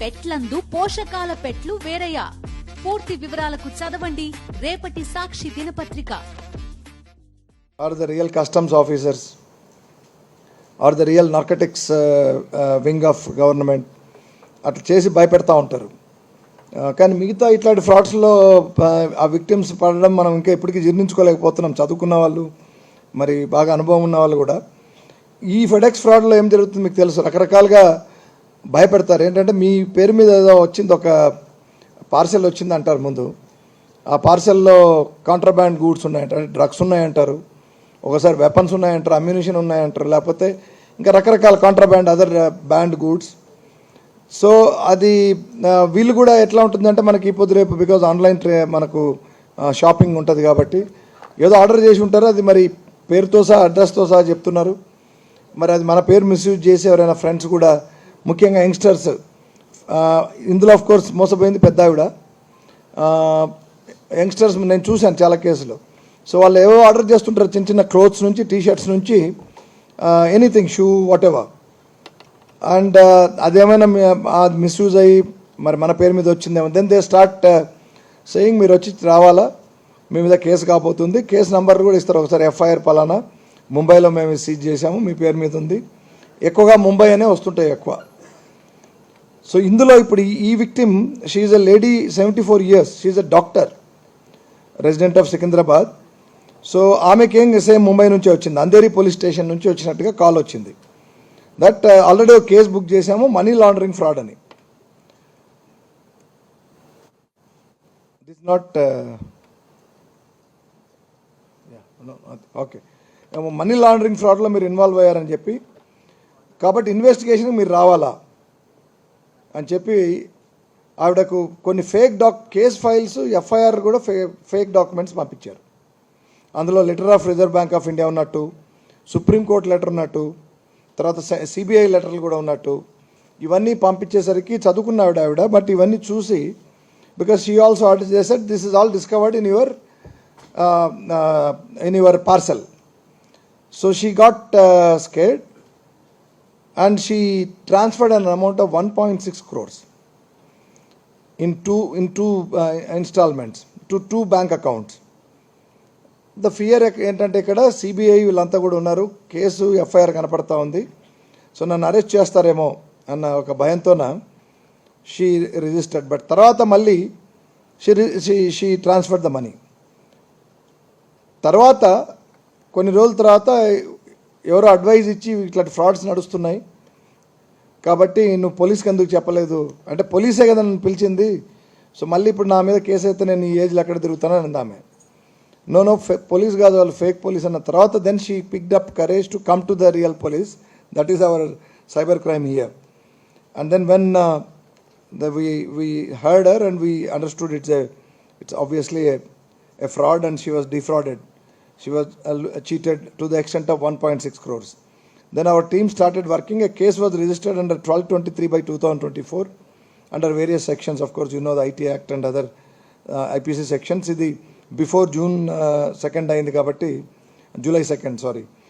పెట్లందు పోషకాల పెట్లు వేరయ్యా. పూర్తి వివరాలకు చదవండి రేపటి సాక్షి దినపత్రిక. Are the real customs officers or the real narcotics wing of government అట్లా చేసి భయపెడతా ఉంటారు. కానీ మిగతా ఇట్లాంటి ఫ్రాడ్స్లో ఆ విక్టిమ్స్ పడడం మనం ఇంకా ఇప్పటికీ జీర్ణించుకోలేకపోతున్నాం. చదువుకున్న వాళ్ళు, మరి బాగా అనుభవం ఉన్న వాళ్ళు కూడా. ఈ ఫెడెక్స్ ఫ్రాడ్లో ఏం జరుగుతుంది మీకు తెలుసు, రకరకాలుగా భయపెడతారు. ఏంటంటే మీ పేరు మీద ఏదో వచ్చింది, ఒక పార్సెల్ వచ్చింది అంటారు ముందు. ఆ పార్సెల్లో కాంట్రాబ్యాండ్ గూడ్స్ ఉన్నాయంటారు, డ్రగ్స్ ఉన్నాయంటారు, ఒకసారి వెపన్స్ ఉన్నాయంటారు, అమ్యూనిషన్ ఉన్నాయంటారు, లేకపోతే ఇంకా రకరకాల contraband other band goods. So అది వీళ్ళు కూడా ఎట్లా ఉంటుందంటే మనకి ఇప్పుడు రేపు బికాజ్ ఆన్లైన్ మనకు షాపింగ్ ఉంటుంది కాబట్టి ఏదో ఆర్డర్ చేసి ఉంటారు, అది మరి పేరుతో సహా అడ్రస్తో సహా చెప్తున్నారు. మరి అది మన పేరు మిస్యూజ్ చేసి ఎవరైనా ఫ్రెండ్స్ కూడా, ముఖ్యంగా యంగ్స్టర్స్, ఇందులో ఆఫ్ కోర్స్ మోసపోయింది పెద్ద ఆవిడ. యంగ్స్టర్స్ నేను చూశాను చాలా కేసులు. సో వాళ్ళు ఏవో ఆర్డర్ చేస్తుంటారు, చిన్న చిన్న క్లోత్స్ నుంచి, టీషర్ట్స్ నుంచి, anything, shoe, what ever. And అదేమైనా అది మిస్యూజ్ అయ్యి మరి మన పేరు మీద వచ్చిందేమో. దెన్ దే స్టార్ట్ సేయింగ్ మీరు వచ్చి రావాలా, మీ మీద కేసు కాబోతుంది, కేసు నెంబర్ కూడా ఇస్తారు. ఒకసారి ఎఫ్ఐఆర్ పలానా ముంబైలో మేము సీజ్ చేశాము, మీ పేరు మీద ఉంది. ఎక్కువగా ముంబై అనే వస్తుంటాయి ఎక్కువ. సో ఇందులో ఇప్పుడు ఈ victim, she a lady, 74 years, she a doctor, resident of Secunderabad. So ఆమెకి ఏం సేమ్ ముంబై నుంచి వచ్చింది, అంధేరి పోలీస్ స్టేషన్ నుంచి వచ్చినట్టుగా కాల్ వచ్చింది. దట్ ఆల్రెడీ ఒక కేసు బుక్ చేశాము, మనీ లాండరింగ్ ఫ్రాడ్ అని. This not okay, money laundering ఫ్రాడ్లో మీరు ఇన్వాల్వ్ అయ్యారని చెప్పి, కాబట్టి ఇన్వెస్టిగేషన్కి మీరు రావాలా అని చెప్పి ఆవిడకు కొన్ని ఫేక్ కేస్ ఫైల్స్, ఎఫ్ఐఆర్ కూడా ఫేక్ డాక్యుమెంట్స్ పంపించారు. అందులో letter of reserve bank of India ఉన్నట్టు, సుప్రీంకోర్టు లెటర్ ఉన్నట్టు, తర్వాత సిబిఐ లెటర్లు కూడా ఉన్నట్టు, ఇవన్నీ పంపించేసరికి చదువుకున్న ఆవిడ. బట్ ఇవన్నీ చూసి, బికాస్ షీ ఆల్సో ఆర్డర్ చేసాడ్ this is all discovered in your parcel. So she got scared and she transferred an amount of 1.6 crores in two installments to 2 bank accounts. The fear ఏంటంటే ఇక్కడ CBI వీళ్ళంతా కూడా ఉన్నారు, case FIR కనపడతా ఉంది, so నన్ను arrest చేస్తారేమో అన్న ఒక భయంతోన షీ రిజిస్టర్డ్. బట్ తర్వాత మళ్ళీ షీ ట్రాన్స్ఫర్డ్ ద మనీ. తర్వాత కొన్ని రోజుల తర్వాత ఎవరో అడ్వైజ్ ఇచ్చి ఇట్లాంటి ఫ్రాడ్స్ నడుస్తున్నాయి కాబట్టి నువ్వు పోలీస్కి ఎందుకు చెప్పలేదు అంటే, పోలీసే కదా నన్ను పిలిచింది, సో మళ్ళీ ఇప్పుడు నా మీద కేసు అయితే నేను ఈ ఏజ్లో ఎక్కడ తిరుగుతానని అంది ఆమె. నో పోలీస్ కాదు, వాళ్ళు ఫేక్ పోలీస్ అన్న తర్వాత then she picked up courage to come to the real police. That is our cyber crime here. And then when we heard her and we understood it's obviously a fraud and she was defrauded. She was cheated to the extent of 1.6 crores. Then our team started working. A case was registered under 1223/2024 under various sections. Of course, you know the IT Act and other IPC sections. Idi before June 2nd ayindi kabatti, July 2nd, sorry.